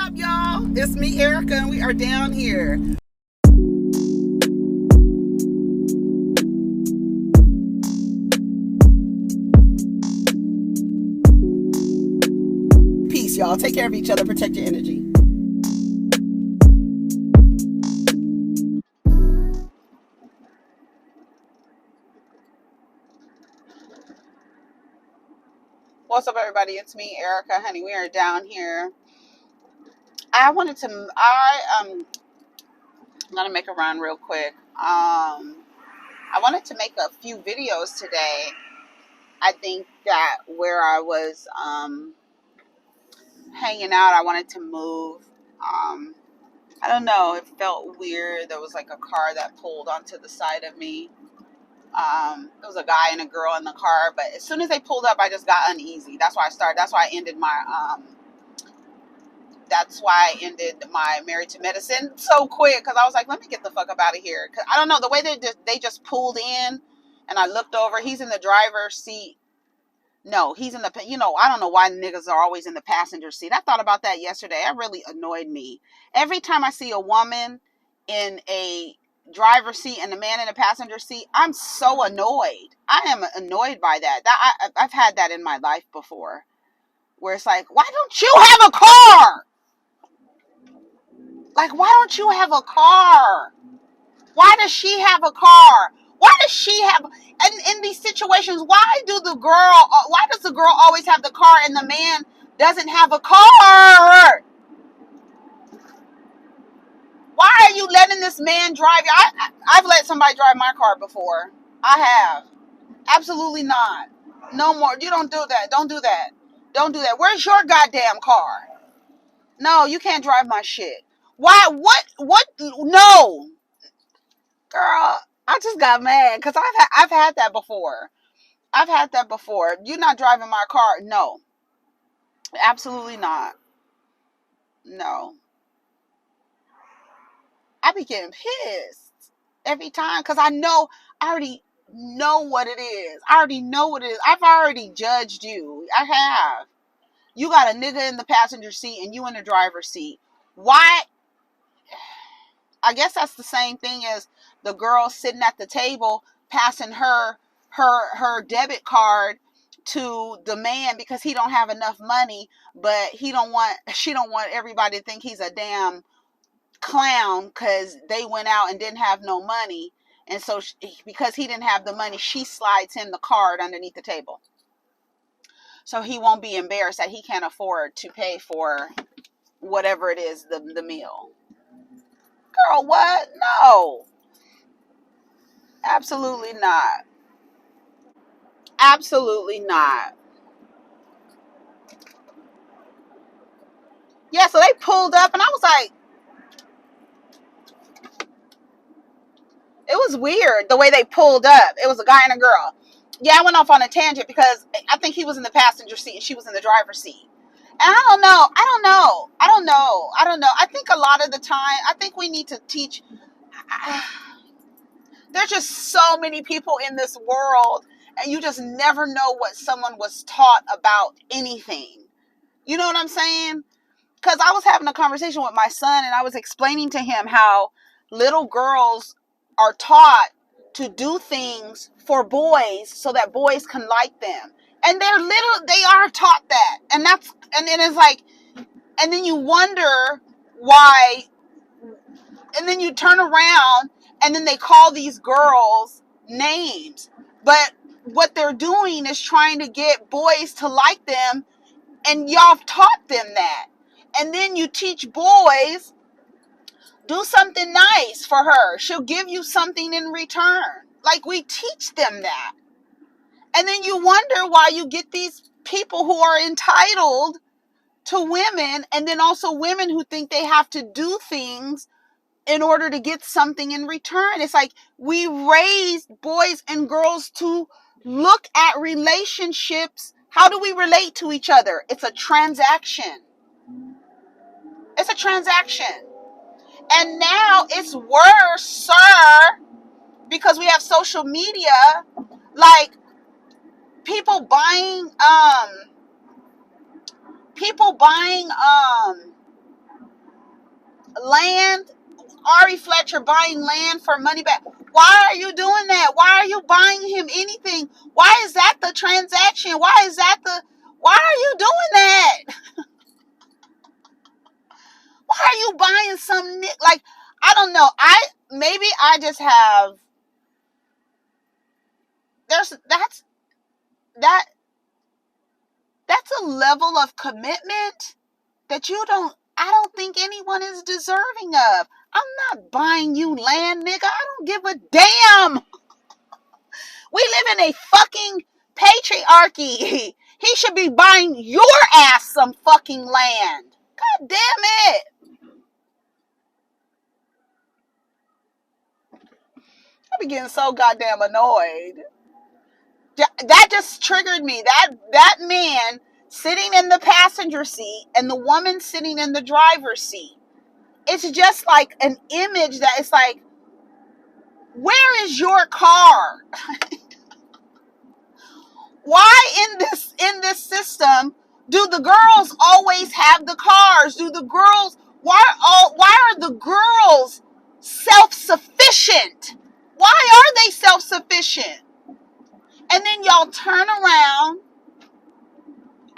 up, y'all? It's me, Erica, and we are down here. Peace, y'all. Take care of each other. Protect your energy. What's up, everybody? It's me, Erica, honey. We are down here. I'm gonna make a run real quick. I wanted to make a few videos today. I think that where I was hanging out, I wanted to move. I don't know. It felt weird. There was like a car that pulled onto the side of me. There was a guy and a girl in the car, but as soon as they pulled up, I just got uneasy. That's why I started. That's why I ended my Married to Medicine so quick, because I was like, let me get the fuck up out of here. Cause I don't know, the way they just pulled in, and I looked over. He's in the driver's seat. No, he's in the, I don't know why niggas are always in the passenger seat. I thought about that yesterday. That really annoyed me. Every time I see a woman in a driver's seat and the man in the passenger seat, I'm so annoyed. I am annoyed by that. I've had that in my life before, where it's like, why don't you have a car? Like, why don't you have a car? Why does she have a car? Why does she have, and in these situations, why does the girl always have the car and the man doesn't have a car? Why are you letting this man drive you? I've let somebody drive my car before. I have. Absolutely not. No more. You don't do that. Don't do that. Don't do that. Where's your goddamn car? No, you can't drive my shit. Why? What? No. Girl, I just got mad because I've had that before. I've had that before. You're not driving my car. No. Absolutely not. No. I be getting pissed every time because I already know what it is. I already know what it is. I've already judged you. I have. You got a nigga in the passenger seat and you in the driver's seat. Why? I guess that's the same thing as the girl sitting at the table passing her debit card to the man because he don't have enough money, but she don't want everybody to think he's a damn clown because they went out and didn't have no money, and so because he didn't have the money, she slides him the card underneath the table so he won't be embarrassed that he can't afford to pay for whatever it is, the meal. Girl, what? No. Absolutely not. Absolutely not. Yeah, so they pulled up and I was like, it was weird the way they pulled up. It was a guy and a girl. Yeah, I went off on a tangent because I think he was in the passenger seat and she was in the driver's seat. And I don't know. I think a lot of the time, I think we need to teach. There's just so many people in this world, and you just never know what someone was taught about anything. You know what I'm saying? Because I was having a conversation with my son, and I was explaining to him how little girls are taught to do things for boys so that boys can like them. And they are taught that. And then it's like, and then you wonder why, and then you turn around and then they call these girls names. But what they're doing is trying to get boys to like them, and y'all taught them that. And then you teach boys, do something nice for her. She'll give you something in return. Like, we teach them that. And then you wonder why you get these people who are entitled to women, and then also women who think they have to do things in order to get something in return. It's like we raise boys and girls to look at relationships. How do we relate to each other? It's a transaction. It's a transaction. And now it's worse, sir, because we have social media, like people buying land, Ari Fletcher buying land for money back. Why are you doing that? Why are you buying him anything? Why is that the transaction? Why are you doing that? Why are you buying some, like, I don't know. Maybe I just have, that's a level of commitment that I don't think anyone is deserving of. I'm not buying you land, nigga. I don't give a damn. We live in a fucking patriarchy. He should be buying your ass some fucking land. God damn it. I be getting so goddamn annoyed. That just triggered me. That man sitting in the passenger seat and the woman sitting in the driver's seat. It's just like an image that it's like, where is your car? Why in this system do the girls always have the cars? Why are the girls self-sufficient? Why are they self-sufficient? And then y'all turn around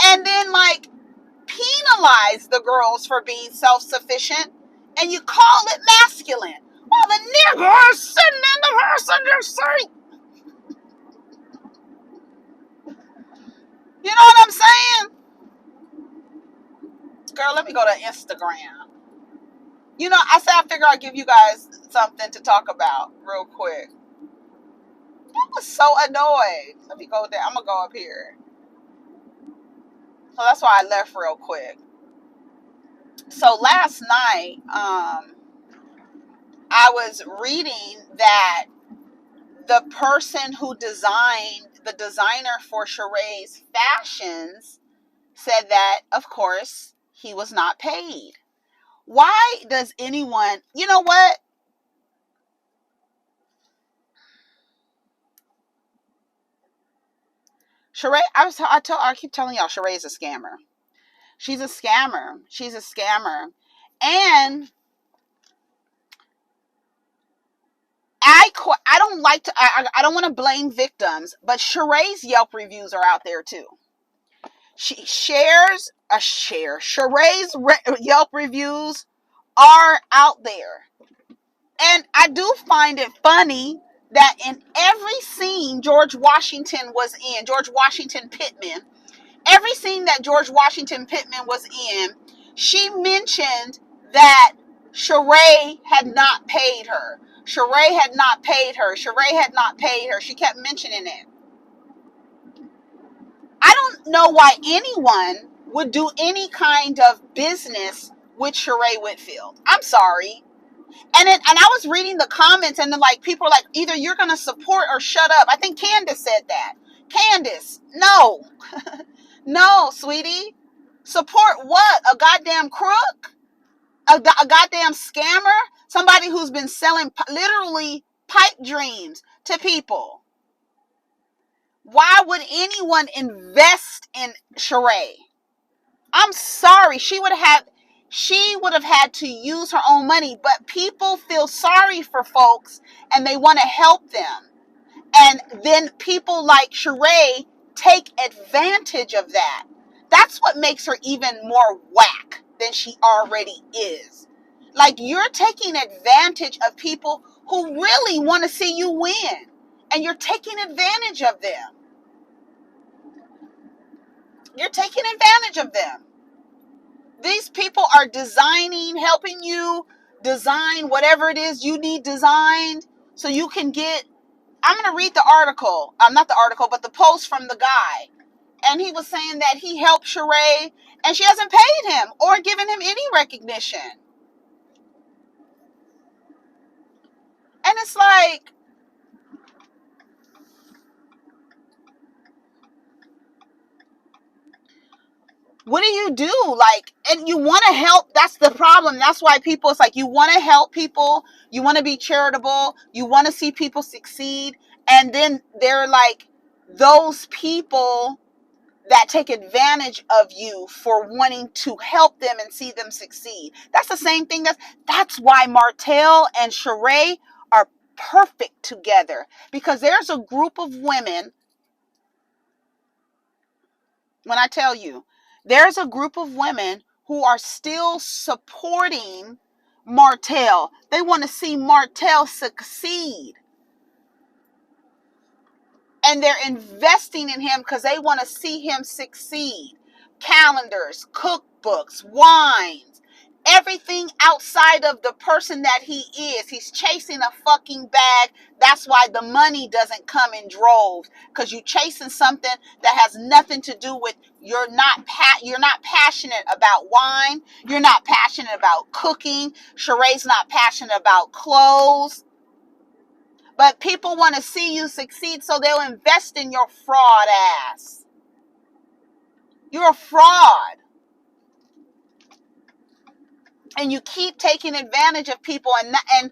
and then like penalize the girls for being self-sufficient, and you call it masculine. Well, the nigger is sitting in the passenger seat. You know what I'm saying? Girl, let me go to Instagram. You know, I said I figure I'd give you guys something to talk about real quick. I was so annoyed. Let me go there. I'm going to go up here. So that's why I left real quick. So last night, I was reading that the person who the designer for Sheree's fashions said that, of course, he was not paid. Why does anyone, you know what? Sheree, I keep telling y'all, Sheree is a scammer. She's a scammer. She's a scammer. And I don't like to, I don't want to blame victims, but Sheree's Yelp reviews are out there too. Sheree's Yelp reviews are out there. And I do find it funny that in every scene George Washington Pittman, every scene that George Washington Pittman was in, she mentioned that Sheree had not paid her. Sheree had not paid her. Sheree had not paid her. She kept mentioning it. I don't know why anyone would do any kind of business with Sheree Whitfield. I'm sorry. And I was reading the comments, and then like people are like, either you're gonna support or shut up. I think Candace said that. Candace, no. No, sweetie. Support what? A goddamn crook? A goddamn scammer? Somebody who's been selling literally pipe dreams to people. Why would anyone invest in Sheree? I'm sorry. She would have had to use her own money, but people feel sorry for folks and they want to help them. And then people like Sheree take advantage of that. That's what makes her even more whack than she already is. Like, you're taking advantage of people who really want to see you win, and you're taking advantage of them. You're taking advantage of them. These people are helping you design whatever it is you need designed so you can get. I'm going to read the article. Not the article, but the post from the guy. And he was saying that he helped Sheree and she hasn't paid him or given him any recognition. And it's like, what do you do? Like, and you want to help. That's the problem. That's why people, it's like, you want to help people. You want to be charitable. You want to see people succeed. And then they're like, those people that take advantage of you for wanting to help them and see them succeed. That's the same thing. That's why Martell and Sheree are perfect together, because there's a group of women, when I tell you, there's a group of women who are still supporting Martell. They want to see Martell succeed. And they're investing in him because they want to see him succeed. Calendars, cookbooks, wines, everything outside of the person that he is. He's chasing a fucking bag. That's why the money doesn't come in droves, because you're chasing something that has nothing to do with, you're not passionate about wine. You're not passionate about cooking. Sheree's not passionate about clothes. But people want to see you succeed, so they'll invest in your fraud ass. You're a fraud. And you keep taking advantage of people, and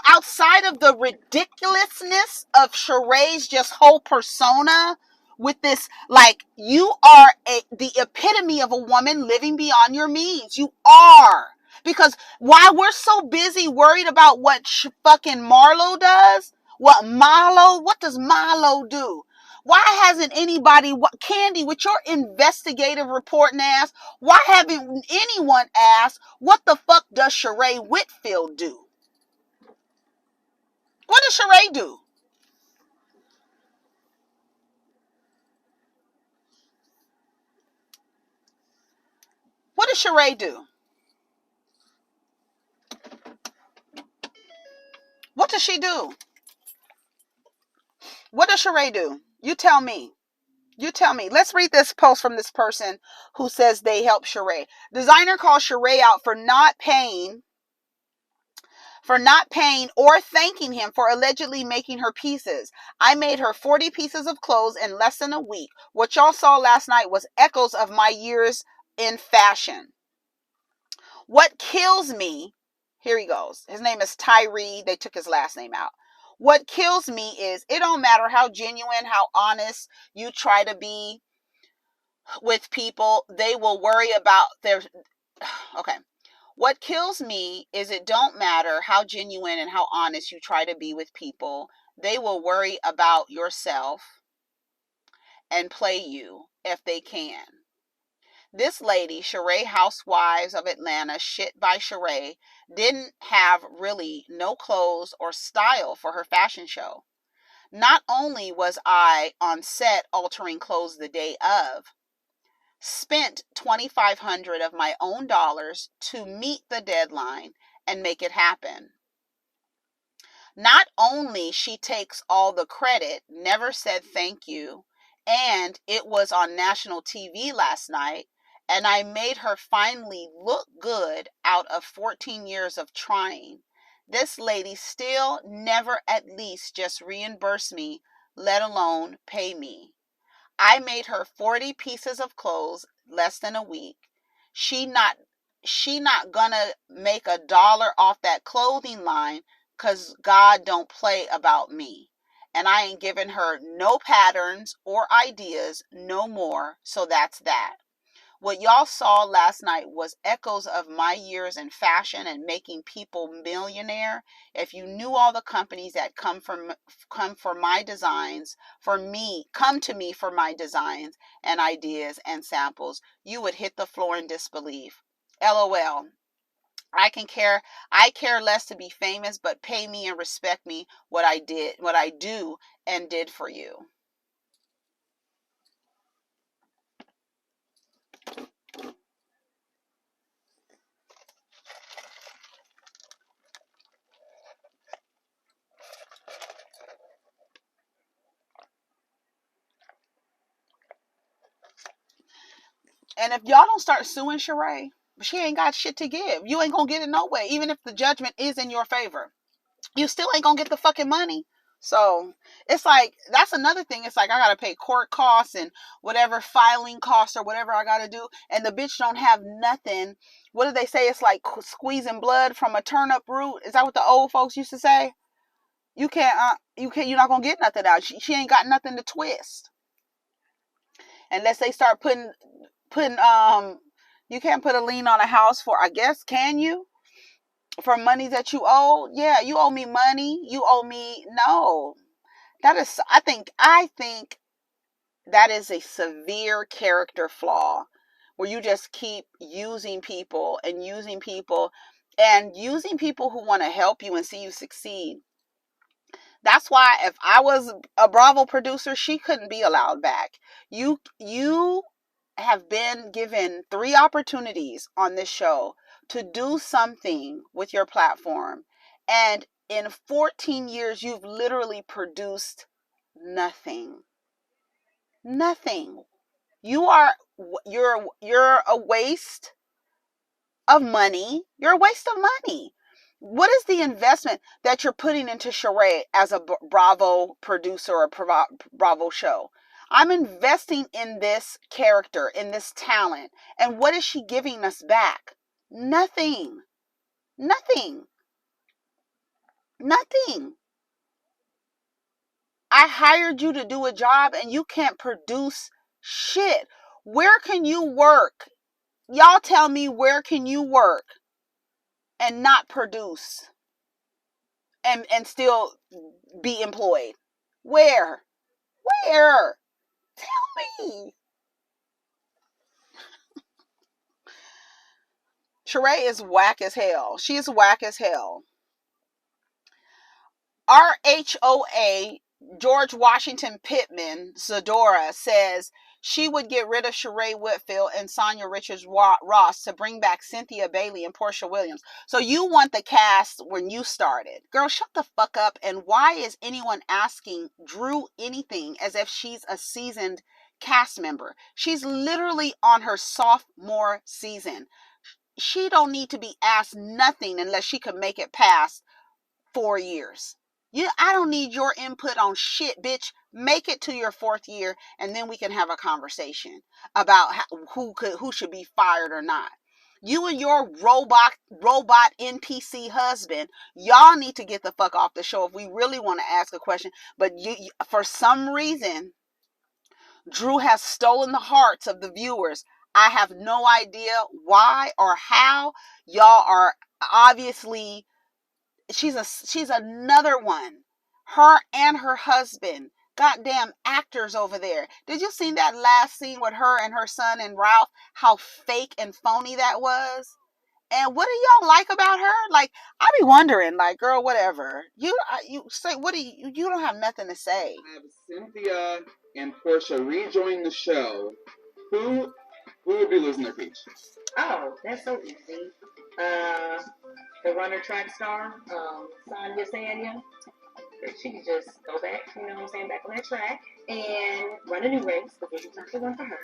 outside of the ridiculousness of Sheree's just whole persona, with this, like, you are the epitome of a woman living beyond your means. You are. Because while we're so busy worried about what fucking Marlo does, what does Marlo do? Why hasn't anybody, Candy, with your investigative reporting ass, why haven't anyone asked, what the fuck does Sheree Whitfield do? What does Sheree do? What does Sheree do? What does she do? What does Sheree do? You tell me. You tell me. Let's read this post from this person who says they help Sheree. Designer calls Sheree out for not paying or thanking him for allegedly making her pieces. I made her 40 pieces of clothes in less than a week. What y'all saw last night was echoes of my years in fashion. What kills me, here he goes. His name is Tyree. They took his last name out. What kills me is, it don't matter how genuine, how honest you try to be with people, they will worry about their, okay. What kills me is, it don't matter how genuine and how honest you try to be with people, they will worry about yourself and play you if they can. This lady, Sheree Housewives of Atlanta, shit by Sheree, didn't have really no clothes or style for her fashion show. Not only was I on set altering clothes the day of, spent $2,500 of my own dollars to meet the deadline and make it happen. Not only she takes all the credit, never said thank you, and it was on national TV last night, and I made her finally look good out of 14 years of trying. This lady still never at least just reimburse me, let alone pay me. I made her 40 pieces of clothes less than a week. She not gonna make $1 off that clothing line, because God don't play about me. And I ain't giving her no patterns or ideas no more. So that's that. What y'all saw last night was echoes of my years in fashion and making people millionaire. If you knew all the companies that come for my designs, come to me for my designs and ideas and samples, you would hit the floor in disbelief. LOL. I care less to be famous, but pay me and respect me what I do and did for you. And if y'all don't start suing Sheree, she ain't got shit to give. You ain't gonna get it no way. Even if the judgment is in your favor, you still ain't gonna get the fucking money. So it's like, that's another thing. It's like, I gotta pay court costs and whatever filing costs or whatever I gotta do, and the bitch don't have nothing. What do they say? It's like squeezing blood from a turnip root. Is that what the old folks used to say? You're not gonna get nothing out. She ain't got nothing to twist. unless they start putting you can't put a lien on a house for, I guess, can you? For money that you owe? Yeah, you owe me money. You owe me. No. That is, I think that is a severe character flaw where you just keep using people and using people and using people who want to help you and see you succeed. That's why if I was a Bravo producer, she couldn't be allowed back. You have been given 3 opportunities on this show to do something with your platform. And in 14 years, you've literally produced nothing. Nothing. You're a waste of money. You're a waste of money. What is the investment that you're putting into Sheree as a Bravo producer or Bravo show? I'm investing in this character, in this talent. And what is she giving us back? Nothing. Nothing. Nothing. I hired you to do a job and you can't produce shit. Where can you work? Y'all tell me, where can you work and not produce and still be employed? Where? Where? Tell me. Sheree is whack as hell. She is whack as hell. RHOA, George Washington Pittman, Zadora, says she would get rid of Sheree Whitfield and Sonia Richards Ross to bring back Cynthia Bailey and Portia Williams. So you want the cast when you started. Girl, shut the fuck up. And why is anyone asking Drew anything as if she's a seasoned cast member? She's literally on her sophomore season. She don't need to be asked nothing unless she could make it past 4 years. I don't need your input on shit, bitch. Make it to your 4th year, and then we can have a conversation about who should be fired or not. You and your robot NPC husband, y'all need to get the fuck off the show if we really want to ask a question. But you, for some reason, Drew has stolen the hearts of the viewers. I have no idea why or how. Y'all are obviously. She's another one. Her and her husband, goddamn actors over there. Did you see that last scene with her and her son and Ralph? How fake and phony that was. And what do y'all like about her? Like, I be wondering, like, girl, whatever. You say, what do you don't have nothing to say. Have Cynthia and Portia rejoin the show. Who would be losing their peach? Oh, that's so easy. The runner track star, Sonia. She could just go back, you know what I'm saying, back on that track and run a new race, because this is not the one for her.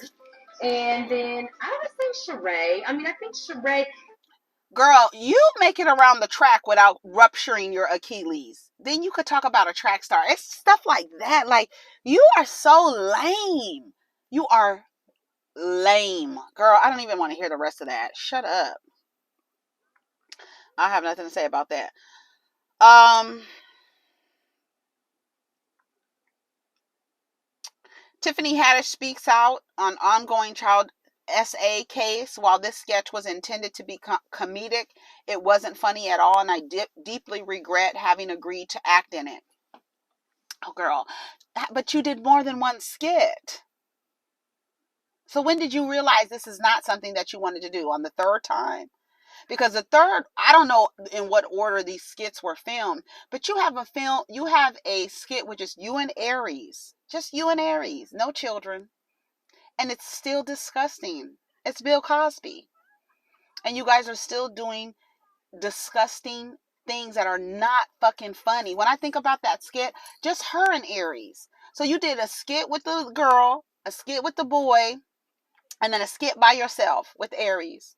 And then I would say Sheree. I mean, I think Sheree. Girl, you make it around the track without rupturing your Achilles. Then you could talk about a track star. It's stuff like that. Like, you are so lame. You are lame. Girl, I don't even want to hear the rest of that. Shut up. I have nothing to say about that. Tiffany Haddish speaks out on ongoing child SA case. While this sketch was intended to be comedic, it wasn't funny at all, and I deeply regret having agreed to act in it. Oh, girl, but you did more than one skit. So when did you realize this is not something that you wanted to do? On the 3rd time? Because the 3rd, I don't know in what order these skits were filmed, but you have a skit with just you and Aries. Just you and Aries. No children. And it's still disgusting. It's Bill Cosby. And you guys are still doing disgusting things that are not fucking funny. When I think about that skit, just her and Aries. So you did a skit with the girl, a skit with the boy, and then a skit by yourself with Aries.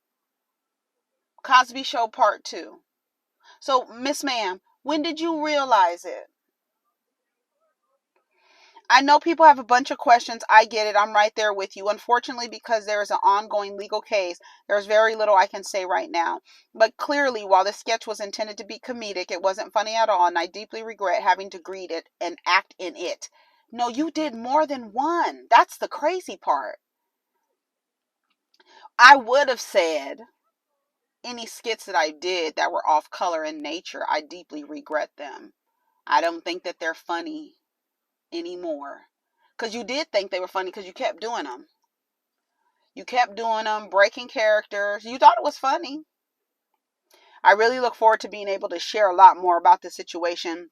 Cosby Show Part 2. So, Miss Ma'am, when did you realize it? I know people have a bunch of questions. I get it. I'm right there with you. Unfortunately, because there is an ongoing legal case, there's very little I can say right now. But clearly, while the sketch was intended to be comedic, it wasn't funny at all, and I deeply regret having to read it and act in it. No, you did more than one. That's the crazy part. I would have said any skits that I did that were off color in nature, I deeply regret them. I don't think that they're funny anymore. Because you did think they were funny because you kept doing them. You kept doing them, breaking characters. You thought it was funny. I really look forward to being able to share a lot more about the situation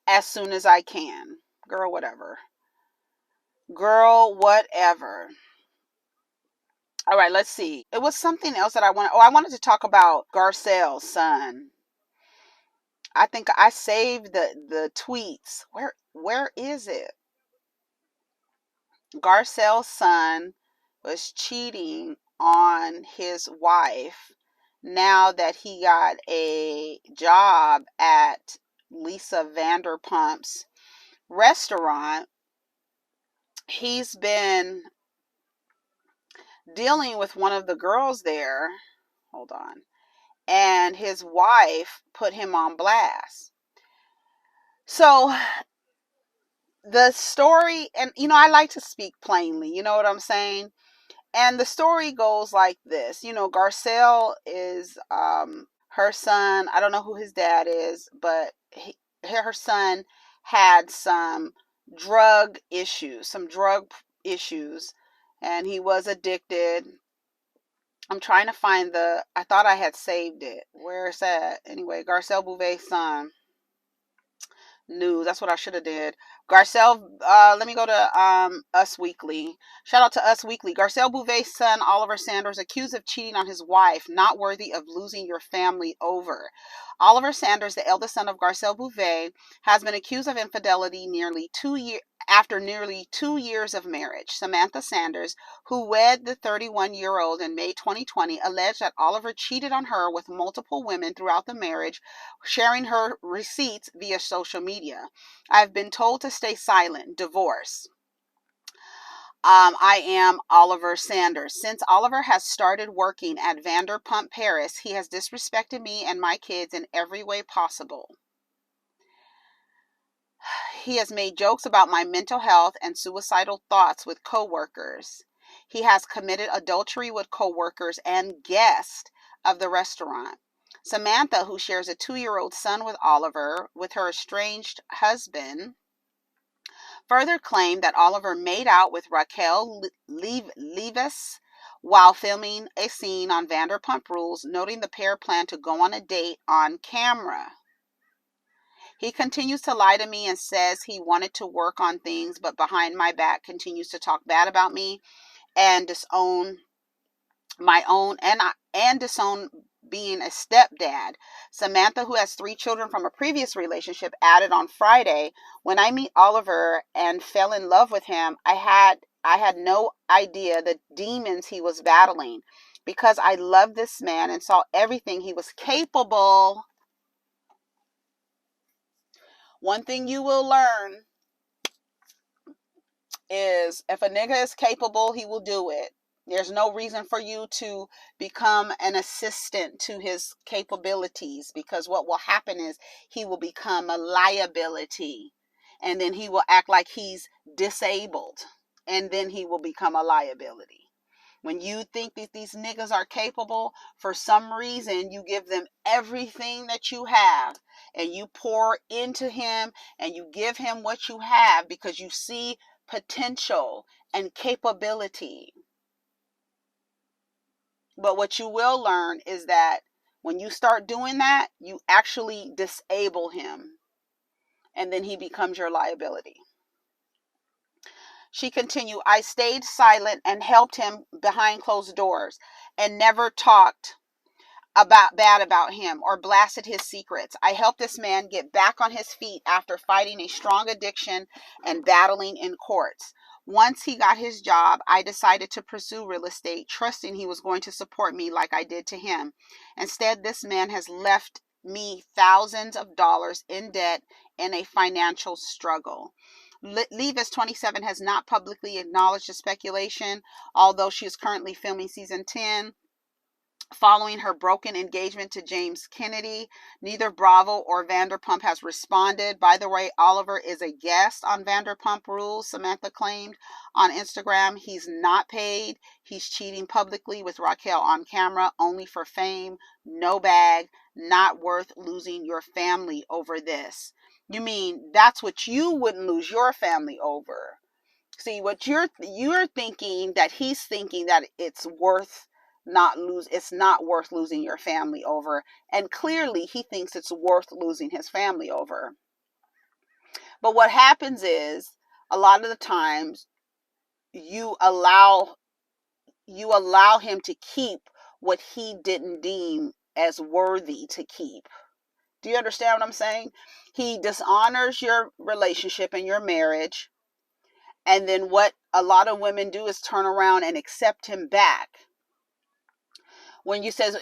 as soon as I can. Girl, whatever. Girl, whatever. All right, let's see. It was something else that I wanted to talk about Garcelle's son. I think I saved the tweets. Where is it? Garcelle's son was cheating on his wife now that he got a job at Lisa Vanderpump's restaurant. He's been dealing with one of the girls there. Hold on. And his wife put him on blast. So the story, and I like to speak plainly, you know what I'm saying? And the story goes like this. Garcelle is her son. I don't know who his dad is, but her son had some drug issues, and he was addicted. I'm trying to find I thought I had saved it. Where is that? Anyway, Garcelle Bouvet's son. News. That's what I should have did. Garcelle, let me go to Us Weekly. Shout out to Us Weekly. Garcelle Bouvet's son, Oliver Saunders, accused of cheating on his wife, not worthy of losing your family over. Oliver Saunders, the eldest son of Garcelle Bouvet, has been accused of infidelity after nearly 2 years of marriage. Samantha Saunders, who wed the 31-year-old in May 2020, alleged that Oliver cheated on her with multiple women throughout the marriage, sharing her receipts via social media. I've been told to stay silent. Divorce. I am Oliver Saunders. Since Oliver has started working at Vanderpump Paris, he has disrespected me and my kids in every way possible. He has made jokes about my mental health and suicidal thoughts with coworkers. He has committed adultery with coworkers and guests of the restaurant. Samantha, who shares a 2-year-old son with Oliver, with her estranged husband, further claimed that Oliver made out with Raquel Levis while filming a scene on Vanderpump Rules, noting the pair planned to go on a date on camera. He continues to lie to me and says he wanted to work on things, but behind my back continues to talk bad about me and disown disown being a stepdad. Samantha, who has 3 children from a previous relationship, added on Friday, when I meet Oliver and fell in love with him, I had no idea the demons he was battling, because I loved this man and saw everything he was capable. One thing you will learn is if a nigga is capable, he will do it. There's no reason for you to become an assistant to his capabilities, because what will happen is he will become a liability, and then he will act like he's disabled, and then he will become a liability. When you think that these niggas are capable, for some reason, you give them everything that you have and you pour into him and you give him what you have because you see potential and capability. But what you will learn is that when you start doing that, you actually disable him, and then he becomes your liability. She continued, I stayed silent and helped him behind closed doors and never talked bad about him or blasted his secrets. I helped this man get back on his feet after fighting a strong addiction and battling in courts. Once he got his job, I decided to pursue real estate, trusting he was going to support me like I did to him. Instead, this man has left me thousands of dollars in debt and a financial struggle. Levis, 27, has not publicly acknowledged the speculation, although she is currently filming season 10 Following her broken engagement to James Kennedy, neither Bravo or Vanderpump has responded. By the way, Oliver is a guest on Vanderpump Rules, Samantha claimed on Instagram. He's not paid. He's cheating publicly with Raquel on camera, only for fame, no bag, not worth losing your family over this. You mean that's what you wouldn't lose your family over? See, what you're thinking, that he's thinking that it's not worth losing your family over, and clearly he thinks it's worth losing his family over. But what happens is, a lot of the times you allow him to keep what he didn't deem as worthy to keep. Do you understand what I'm saying? He dishonors your relationship and your marriage. And then what a lot of women do is turn around and accept him back. When you says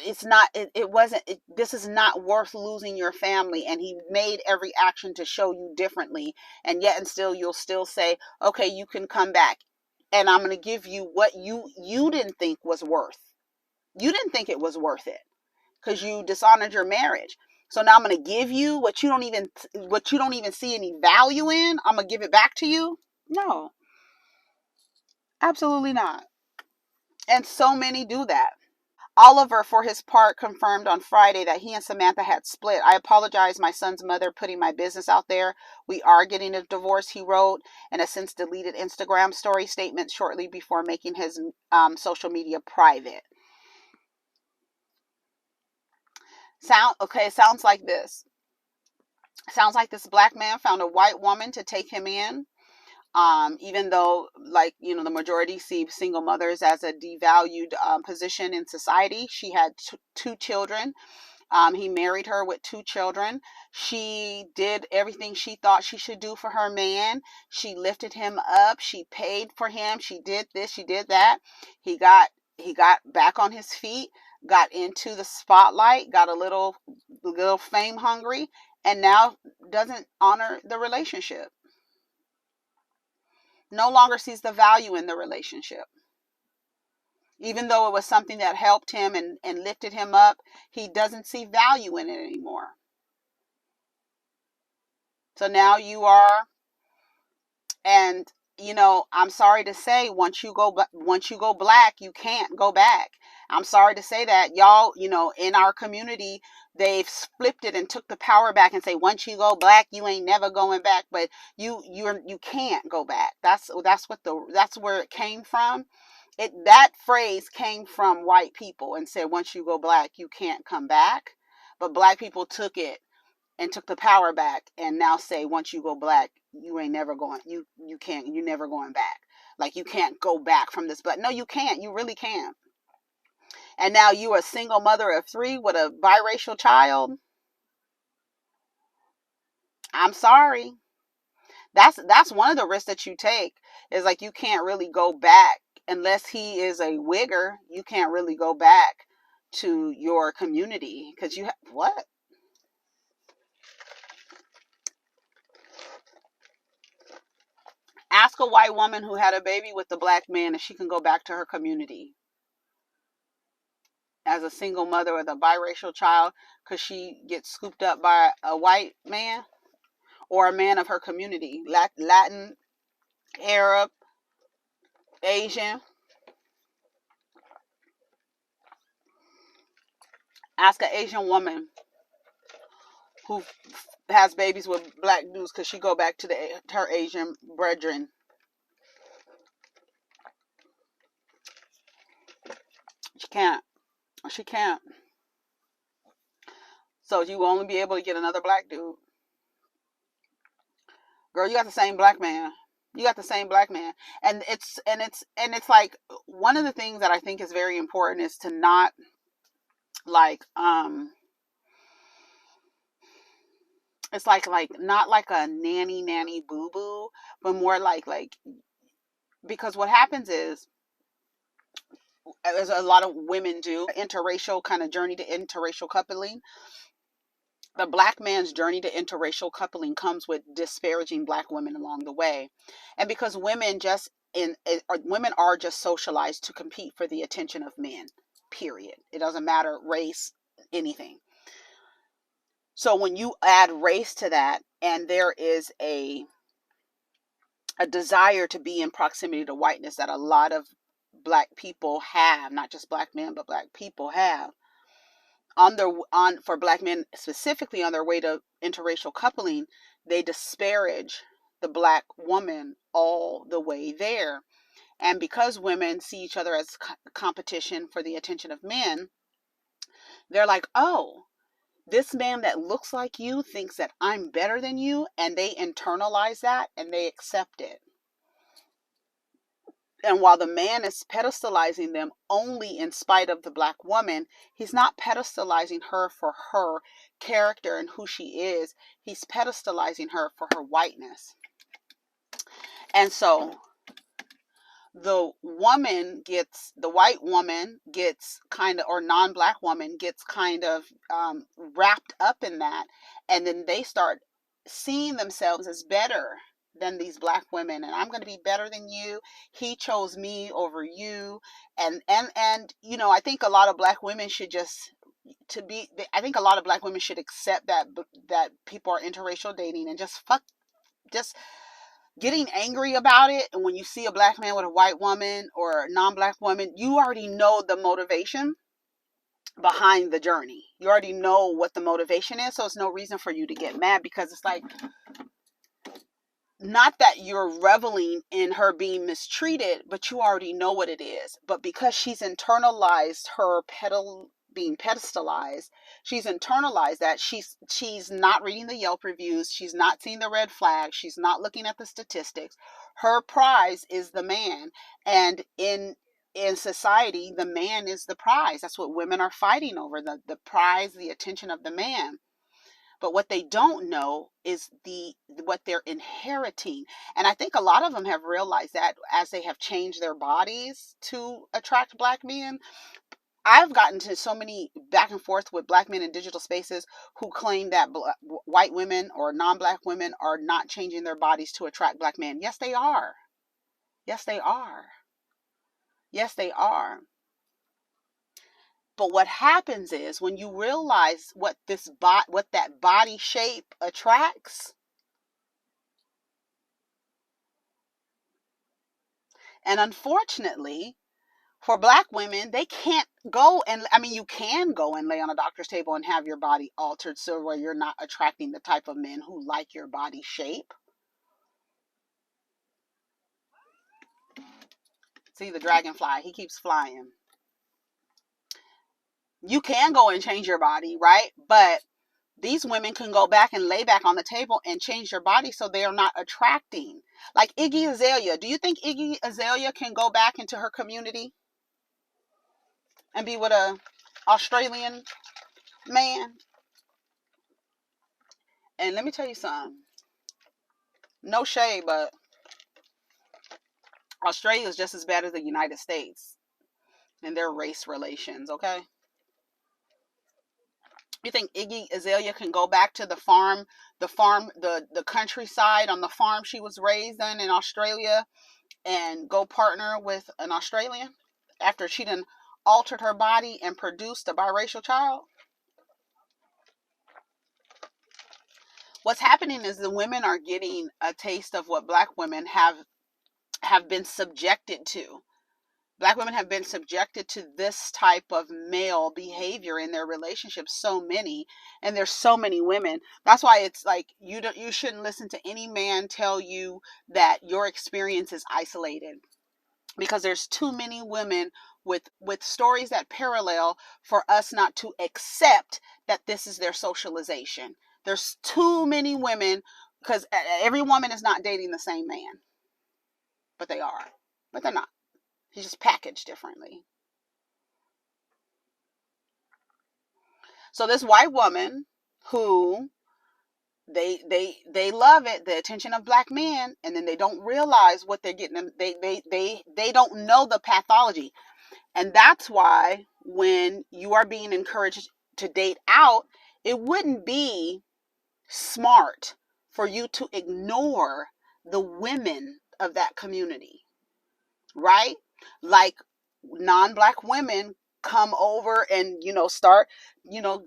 this is not worth losing your family, and he made every action to show you differently, and yet and still you'll still say, okay, you can come back, and I'm going to give you what you didn't think was worth. You didn't think it was worth it because you dishonored your marriage. So now I'm going to give you what you don't even see any value in. I'm going to give it back to you. No. Absolutely not. And so many do that. Oliver, for his part, confirmed on Friday that he and Samantha had split. I apologize, my son's mother, putting my business out there. We are getting a divorce, he wrote in a since deleted Instagram story statement shortly before making his social media private. Sounds like this. Sounds like this black man found a white woman to take him in. Even though, the majority see single mothers as a devalued position in society. She had two children. He married her with two children. She did everything she thought she should do for her man. She lifted him up. She paid for him. She did this. She did that. He got back on his feet, got into the spotlight, got a little fame hungry, and now doesn't honor the relationship. No longer sees the value in the relationship. Even though it was something that helped him and lifted him up, he doesn't see value in it anymore. So now you are, and I'm sorry to say, once you go black, you can't go back. I'm sorry to say that, y'all. In our community, they've flipped it and took the power back and say, once you go black, you ain't never going back. But you can't go back. That's where it came from. That phrase came from white people and said, once you go black, you can't come back. But black people took it and took the power back and now say, once you go black, you ain't never going, you never going back. Like, you can't go back from this. But no, you can't. You really can't. And now you are a single mother of 3 with a biracial child. I'm sorry. That's one of the risks that you take, is like, you can't really go back unless he is a wigger. You can't really go back to your community because you what? Ask a white woman who had a baby with a black man if she can go back to her community as a single mother with a biracial child because she gets scooped up by a white man or a man of her community, Latin, Arab, Asian. Ask an Asian woman who has babies with black dudes, because she go back to her Asian brethren. She can't. So you will only be able to get another black dude. Girl, you got the same black man. And it's like, one of the things that I think is very important is to not it's like not like a nanny boo boo, but more like because what happens is, as a lot of women do, interracial kind of journey to interracial coupling. The black man's journey to interracial coupling comes with disparaging black women along the way. And because women are just socialized to compete for the attention of men. period. It doesn't matter race, anything. So when you add race to that, and there is a desire to be in proximity to whiteness that a lot of black people have, not just black men, but black people have, for black men specifically on their way to interracial coupling, they disparage the black woman all the way there. And because women see each other as competition for the attention of men, they're like, oh, this man that looks like you thinks that I'm better than you, and they internalize that and they accept it. And while the man is pedestalizing them only in spite of the black woman, he's not pedestalizing her for her character and who she is. He's pedestalizing her for her whiteness. And so the white woman gets kind of, or non-black woman gets kind of wrapped up in that. And then they start seeing themselves as better than these black women, and I'm going to be better than you. He chose me over you. And you know, I think a lot of black women should I think a lot of black women should accept that people are interracial dating and just getting angry about it. And when you see a black man with a white woman or a non-black woman, you already know the motivation behind the journey. You already know what the motivation is. So it's no reason for you to get mad, because it's like, not that you're reveling in her being mistreated, but you already know what it is. But because she's internalized her being pedestalized, she's internalized that she's not reading the Yelp reviews, she's not seeing the red flags, she's not looking at the statistics. Her prize is the man, and in society, the man is the prize. That's what women are fighting over, the prize, the attention of the man. But what they don't know is what they're inheriting. And I think a lot of them have realized that as they have changed their bodies to attract black men. I've gotten to so many back and forth with black men in digital spaces who claim that white women or non-black women are not changing their bodies to attract black men. Yes, they are. Yes, they are. Yes, they are. But what happens is when you realize what that body shape attracts, and unfortunately for black women, they can't go and, I mean, you can go and lay on a doctor's table and have your body altered so where you're not attracting the type of men who like your body shape. See the dragonfly, he keeps flying. You can go and change your body, right? But these women can go back and lay back on the table and change their body so they are not attracting. Like Iggy Azalea. Do you think Iggy Azalea can go back into her community and be with a Australian man? And let me tell you something. No shade, but Australia is just as bad as the United States in their race relations, okay? You think Iggy Azalea can go back to the countryside on the farm she was raised in Australia and go partner with an Australian after she done altered her body and produced a biracial child? What's happening is the women are getting a taste of what black women have been subjected to. Black women have been subjected to this type of male behavior in their relationships. So many, and there's so many women. That's why it's like you shouldn't listen to any man tell you that your experience is isolated, because there's too many women with stories that parallel for us not to accept that this is their socialization. There's too many women, because every woman is not dating the same man, but they are, but they're not. He's just packaged differently. So this white woman who they love it, the attention of black men, and then they don't realize what they're getting. They don't know the pathology. And that's why when you are being encouraged to date out, it wouldn't be smart for you to ignore the women of that community, right? Like non-black women come over and, start,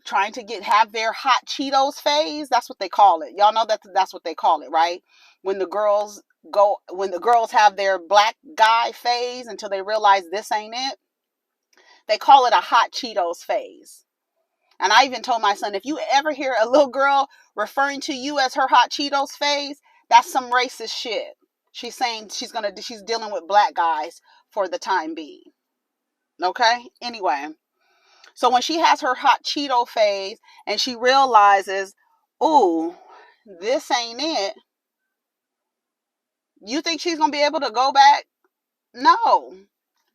trying to have their hot Cheetos phase. That's what they call it. Y'all know that's what they call it, right? When the girls have their black guy phase until they realize this ain't it, they call it a hot Cheetos phase. And I even told my son, if you ever hear a little girl referring to you as her hot Cheetos phase, that's some racist shit. She's saying she's dealing with black guys for the time being. Okay? Anyway, so when she has her hot Cheeto phase and she realizes, ooh, this ain't it, you think she's going to be able to go back? No,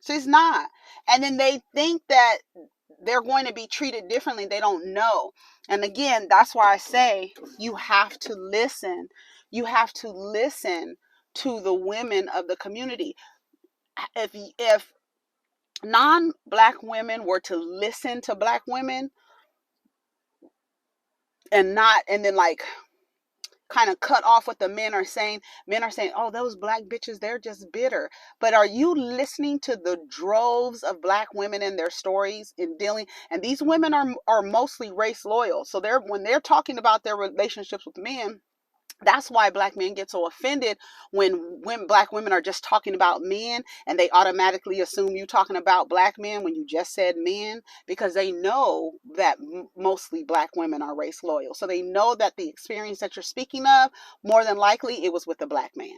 she's not. And then they think that they're going to be treated differently. They don't know. And again, that's why I say you have to listen. You have to listen to the women of the community. If non-black women were to listen to black women and then like kind of cut off what the men are saying. Men are saying, oh, those black bitches, they're just bitter. But are you listening to the droves of black women and their stories in dealing? And these women are mostly race loyal. So when they're talking about their relationships with men, that's why black men get so offended when black women are just talking about men, and they automatically assume you talking about black men when you just said men, because they know that mostly black women are race loyal. So they know that the experience that you're speaking of, more than likely it was with a black man.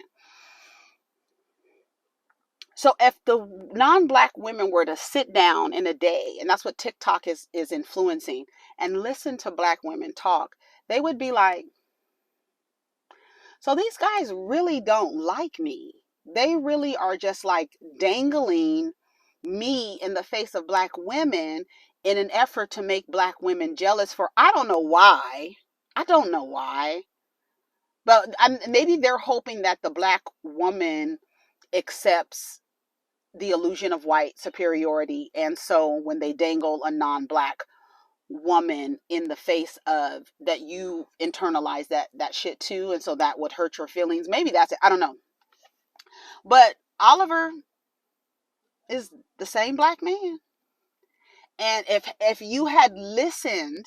So if the non-black women were to sit down in a day, and that's what TikTok is influencing, and listen to black women talk, they would be like, so these guys really don't like me. They really are just like dangling me in the face of black women in an effort to make black women jealous for, I don't know why. I don't know why. But maybe they're hoping that the black woman accepts the illusion of white superiority. And so when they dangle a non-black woman in the face of that, you internalize that shit too, and so that would hurt your feelings. Maybe that's it, I don't know. But Oliver is the same black man, and if you had listened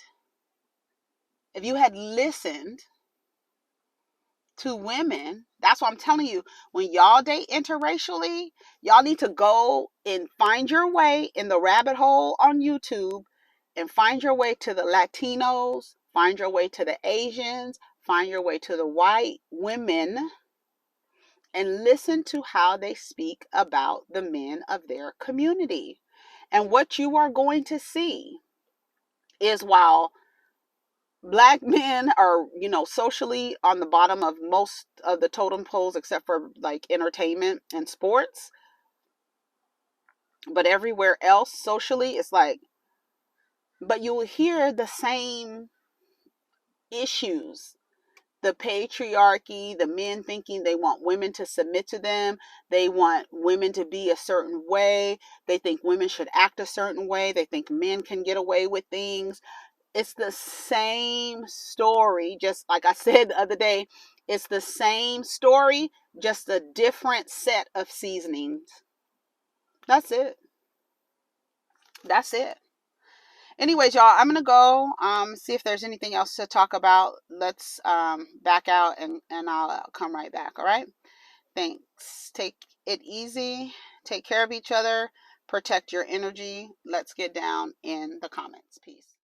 to women, that's what I'm telling you, when y'all date interracially, y'all need to go and find your way in the rabbit hole on YouTube and find your way to the Latinos, find your way to the Asians, find your way to the white women, and listen to how they speak about the men of their community. And what you are going to see is, while black men are, socially on the bottom of most of the totem poles, except for like entertainment and sports, but everywhere else socially, it's like, but you will hear the same issues. The patriarchy, the men thinking they want women to submit to them. They want women to be a certain way. They think women should act a certain way. They think men can get away with things. It's the same story. Just like I said the other day, it's the same story, just a different set of seasonings. That's it. That's it. Anyways, y'all, I'm gonna go see if there's anything else to talk about. Let's back out, and I'll come right back. All right, thanks. Take it easy, take care of each other, protect your energy. Let's get down in the comments. Peace.